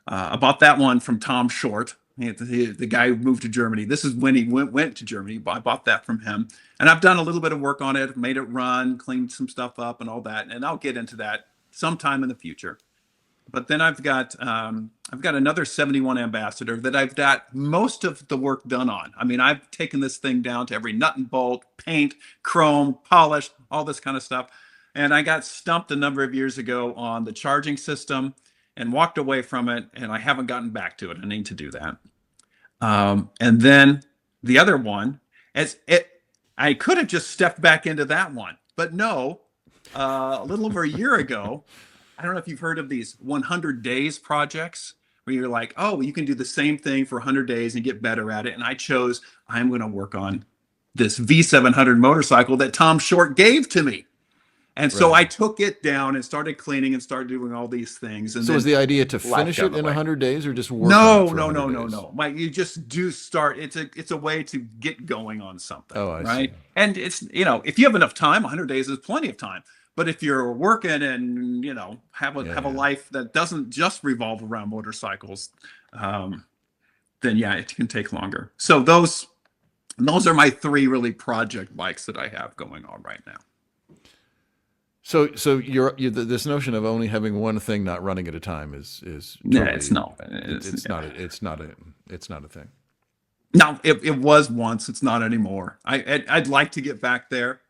bought that one from Tom Short, the guy who moved to Germany. This is when he went to Germany. I bought that from him. And I've done a little bit of work on it, made it run, cleaned some stuff up and all that. And I'll get into that sometime in the future. But then I've got another 71 Ambassador that I've got most of the work done on. I mean, I've taken this thing down to every nut and bolt, paint, chrome, polish, all this kind of stuff. And I got stumped a number of years ago on the charging system and walked away from it, and I haven't gotten back to it. I need to do that. And then the other one, I could have just stepped back into that one, but no. A little over a year ago, I don't know if you've heard of these 100 days projects where you're like, oh, you can do the same thing for 100 days and get better at it. And I chose, I'm going to work on this V700 motorcycle that Tom Short gave to me. And so Right. I took it down and started cleaning and started doing all these things. And So then is the idea to life finish got it in the in way. 100 days, or just work on No, it for no, 100 no, no, days? no. Mike, you just do start. It's a way to get going on something, Oh, I right? see. And it's, if you have enough time, 100 days is plenty of time. But if you're working and have a Yeah. life that doesn't just revolve around motorcycles, then yeah, it can take longer. So those are my three really project bikes that I have going on right now. So this notion of only having one thing not running at a time is Yeah, totally, it's not. it's not a thing. No, it was once. It's not anymore. I'd like to get back there.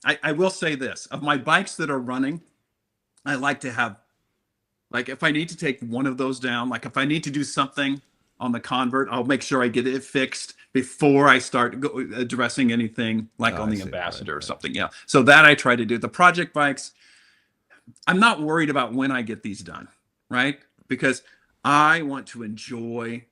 I will say this: of my bikes that are running, I like to have, like, if I need to take one of those down, like if I need to do something on the Convert, I'll make sure I get it fixed before I start addressing anything like Oh, on I the see. Ambassador Right, or right. something. Yeah. So that I try to do. The project bikes, I'm not worried about when I get these done, right? Because I want to enjoy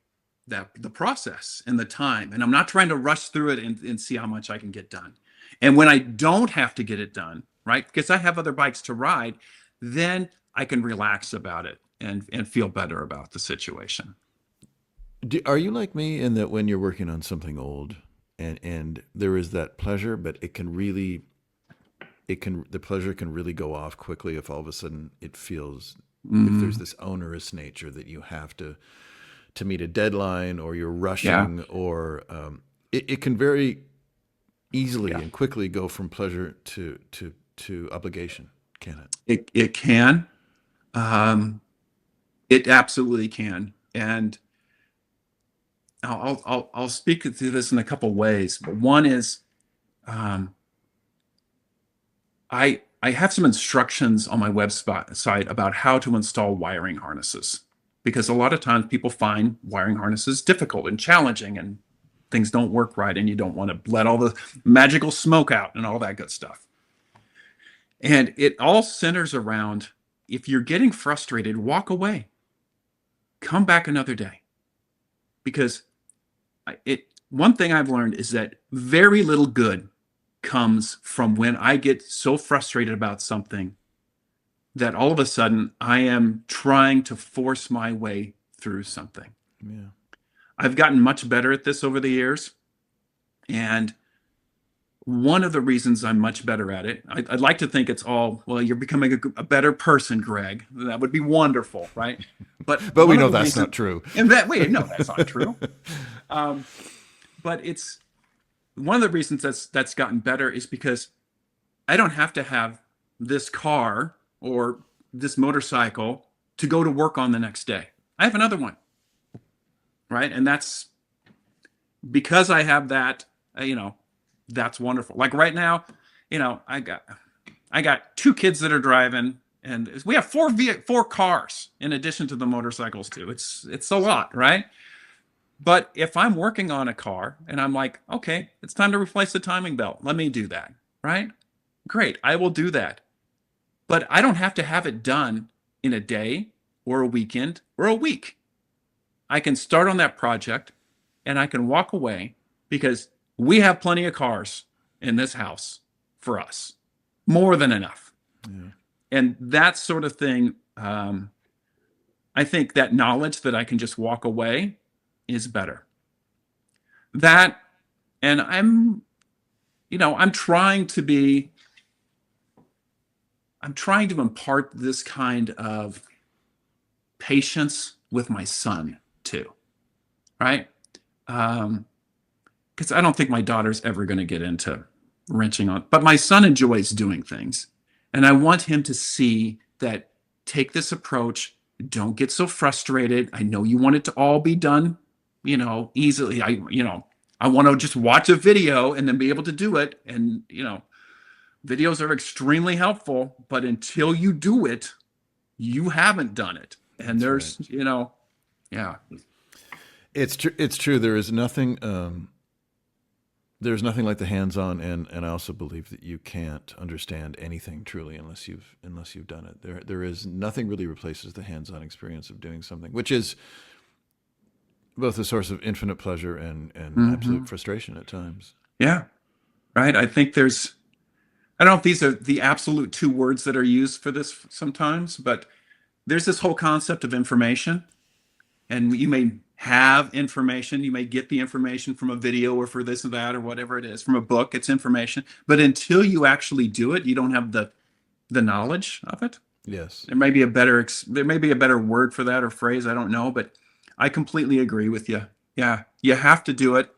the process and the time, and I'm not trying to rush through it and see how much I can get done. And when I don't have to get it done, right, because I have other bikes to ride, then I can relax about it and feel better about the situation. Are you like me in that when you're working on something old and there is that pleasure, but the pleasure can really go off quickly if all of a sudden it feels, if there's this onerous nature that you have to meet a deadline, or you're Yeah. rushing, or it can very easily Yeah. and quickly go from pleasure to obligation, can it? It can. It absolutely can. And I'll speak to this in a couple ways. But one is, I have some instructions on my website about how to install wiring harnesses, because a lot of times people find wiring harnesses difficult and challenging, and things don't work right and you don't want to let all the magical smoke out and all that good stuff. And it all centers around, if you're getting frustrated, walk away, come back another day. Because one thing I've learned is that very little good comes from when I get so frustrated about something that all of a sudden I am trying to force my way through something. Yeah. I've gotten much better at this over the years. And one of the reasons I'm much better at it, I'd like to think it's all, well, you're becoming a better person, Greg. That would be wonderful, right? But one we of know the that's reasons- not true. And no, that's not true. But it's one of the reasons that's gotten better is because I don't have to have this car or this motorcycle to go to work on the next day. I have another one, right? And that's because I have that, that's wonderful. Like right now, I got two kids that are driving, and we have four cars in addition to the motorcycles too. It's a lot, right? But if I'm working on a car and I'm like, okay, it's time to replace the timing belt, let me do that, right? Great, I will do that. But I don't have to have it done in a day or a weekend or a week. I can start on that project and I can walk away because we have plenty of cars in this house for us, more than enough. Yeah. And that sort of thing, I think that knowledge that I can just walk away is better. That, and I'm trying to impart this kind of patience with my son too, right? Because I don't think my daughter's ever going to get into wrenching on, but my son enjoys doing things. And I want him to see that, take this approach, don't get so frustrated. I know you want it to all be done, easily. I want to just watch a video and then be able to do it. And, videos are extremely helpful, but until you do it, you haven't done it. And That's right. Yeah. It's true. It's true. There's nothing like the hands-on, and I also believe that you can't understand anything truly unless you've done it. There is nothing really replaces the hands-on experience of doing something, which is both a source of infinite pleasure and absolute frustration at times. Yeah. Right. I think I don't know if these are the absolute two words that are used for this sometimes, but there's this whole concept of information, and you may have information. You may get the information from a video or for this or that or whatever it is, from a book. It's information, but until you actually do it, you don't have the knowledge of it. Yes. There may be a better word for that or phrase. I don't know, but I completely agree with you. Yeah, you have to do it,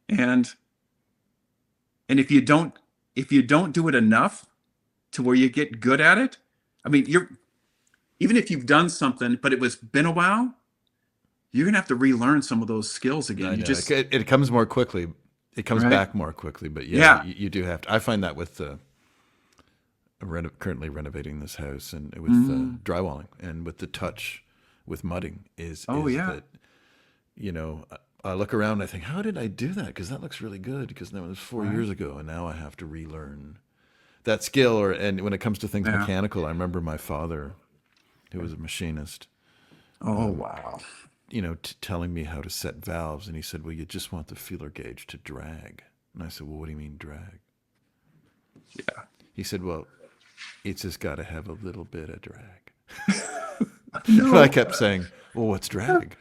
and if you don't do it enough to where you get good at it, I mean, even if you've done something, but been a while, you're gonna have to relearn some of those skills again. I know. It comes more quickly. It comes Right? back more quickly. But Yeah. you do have to. I find that with currently renovating this house and with drywalling and with the touch with mudding is that, I look around and I think, how did I do that? Because that looks really good. Because that was 4 years ago, and now I have to relearn that skill. And when it comes to things mechanical, I remember my father, who was a machinist. Oh, wow. Telling me how to set valves, and he said, "Well, you just want the feeler gauge to drag." And I said, "Well, what do you mean drag?" Yeah. He said, "Well, it's just got to have a little bit of drag." No. I kept saying, "Well, what's drag?"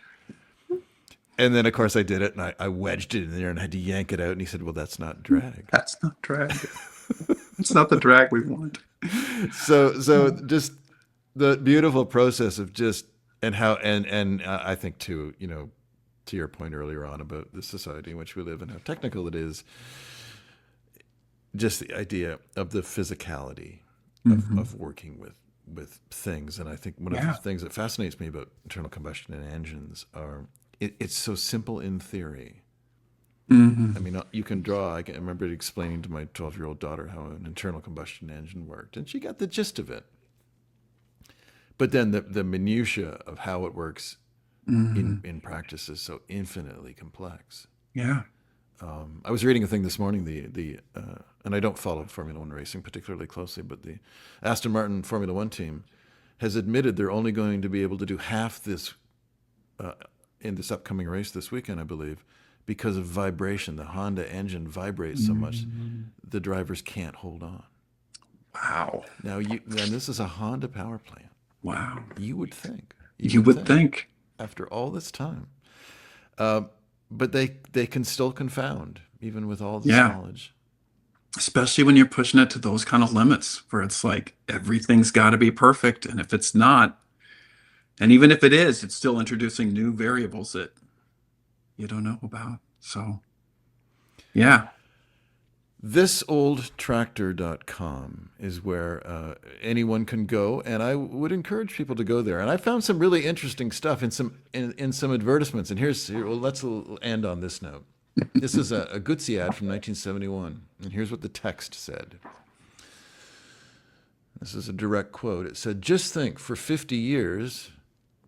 And then, of course, I did it, and I wedged it in there and had to yank it out. And he said, "Well, that's not drag." That's not drag. It's not the drag we want. So just the beautiful process of just and how and I think too, to your point earlier on about the society in which we live and how technical it is, just the idea of the physicality of working with things. And I think one of the things that fascinates me about internal combustion engines are it's so simple in theory. I mean, you can draw. I remember explaining to my 12-year-old daughter how an internal combustion engine worked, and she got the gist of it. But then the minutia of how it works in practice is so infinitely complex. Yeah. I was reading a thing this morning, and I don't follow Formula One racing particularly closely, but the Aston Martin Formula One team has admitted they're only going to be able to do half this in this upcoming race this weekend, I believe, because of vibration. The Honda engine vibrates so much, the drivers can't hold on. Wow. Now, and this is a Honda power plant. Wow. You would think. You would think. After all this time. But they can still confound, even with all this knowledge. Especially when you're pushing it to those kind of limits where it's like everything's got to be perfect. And if it's not, and even if it is, it's still introducing new variables that you don't know about. So, yeah. Thisoldtractor.com is where anyone can go, and I would encourage people to go there. And I found some really interesting stuff in some advertisements. And let's end on this note. This is a Guzzi ad from 1971, and here's what the text said. This is a direct quote. It said, "Just think, for 50 years,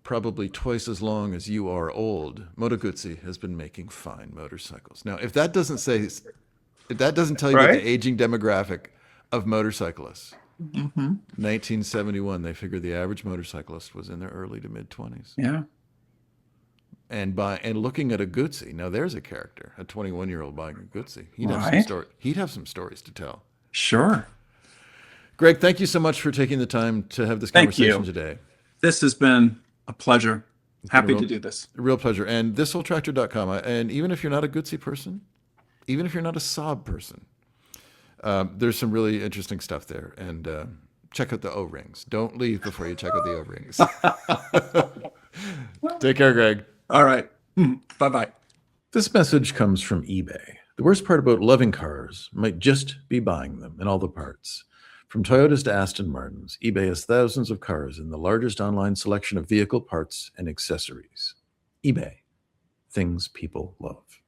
probably twice as long as you are old, Moto Guzzi has been making fine motorcycles." Now, if that doesn't tell you about the aging demographic of motorcyclists, 1971, they figured the average motorcyclist was in their early to mid 20s. Yeah. And looking at a Guzzi, now there's a character, a 21-year-old buying a Guzzi. He'd have some stories to tell. Sure. Greg, thank you so much for taking the time to have this conversation today. This has been a pleasure. Happy to do this. A real pleasure. And thisoldtractor.com. And even if you're not a Guzzi person, even if you're not a Saab person, there's some really interesting stuff there. And check out the O-rings. Don't leave before you check out the O-rings. Take care, Greg. All right. Bye-bye. This message comes from eBay. The worst part about loving cars might just be buying them and all the parts. From Toyotas to Aston Martins, eBay has thousands of cars and the largest online selection of vehicle parts and accessories. eBay. Things people love.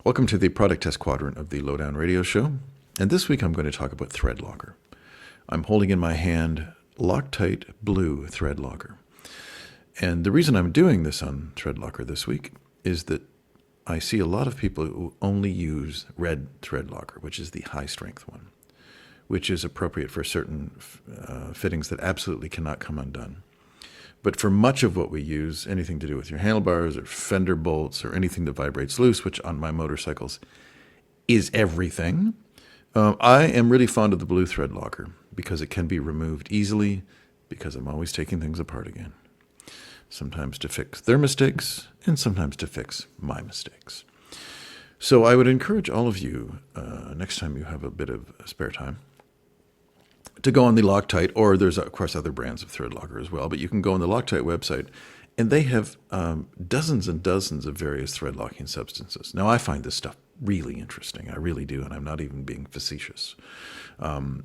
Welcome to the product test quadrant of the Lowdown Radio Show. And this week I'm going to talk about thread locker. I'm holding in my hand Loctite Blue thread locker. And the reason I'm doing this on thread locker this week is that I see a lot of people who only use red thread locker, which is the high strength one, which is appropriate for certain fittings that absolutely cannot come undone. But for much of what we use, anything to do with your handlebars or fender bolts or anything that vibrates loose, which on my motorcycles is everything, I am really fond of the blue thread locker because it can be removed easily, because I'm always taking things apart again. Sometimes to fix their mistakes and sometimes to fix my mistakes. So I would encourage all of you, next time you have a bit of spare time, to go on the Loctite, or there's, of course, other brands of thread locker as well, but you can go on the Loctite website, and they have dozens and dozens of various thread locking substances. Now, I find this stuff really interesting. I really do, and I'm not even being facetious. And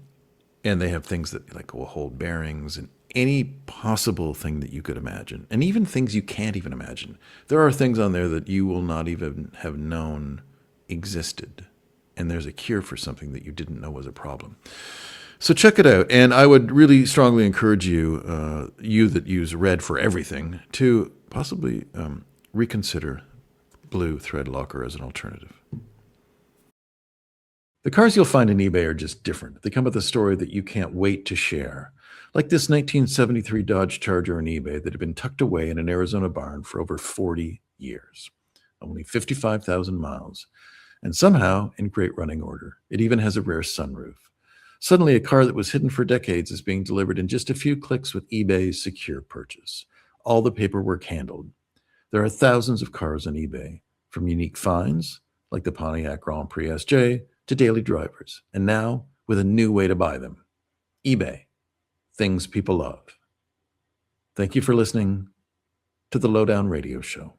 they have things that will hold bearings and any possible thing that you could imagine, and even things you can't even imagine. There are things on there that you will not even have known existed, and there's a cure for something that you didn't know was a problem. So check it out, and I would really strongly encourage you, you that use red for everything, to possibly reconsider blue thread locker as an alternative. The cars you'll find in eBay are just different. They come with a story that you can't wait to share. Like this 1973 Dodge Charger on eBay that had been tucked away in an Arizona barn for over 40 years. Only 55,000 miles. And somehow, in great running order, it even has a rare sunroof. Suddenly, a car that was hidden for decades is being delivered in just a few clicks with eBay's secure purchase. All the paperwork handled. There are thousands of cars on eBay, from unique finds, like the Pontiac Grand Prix SJ, to daily drivers, and now with a new way to buy them. eBay. Things people love. Thank you for listening to the Lowdown Radio Show.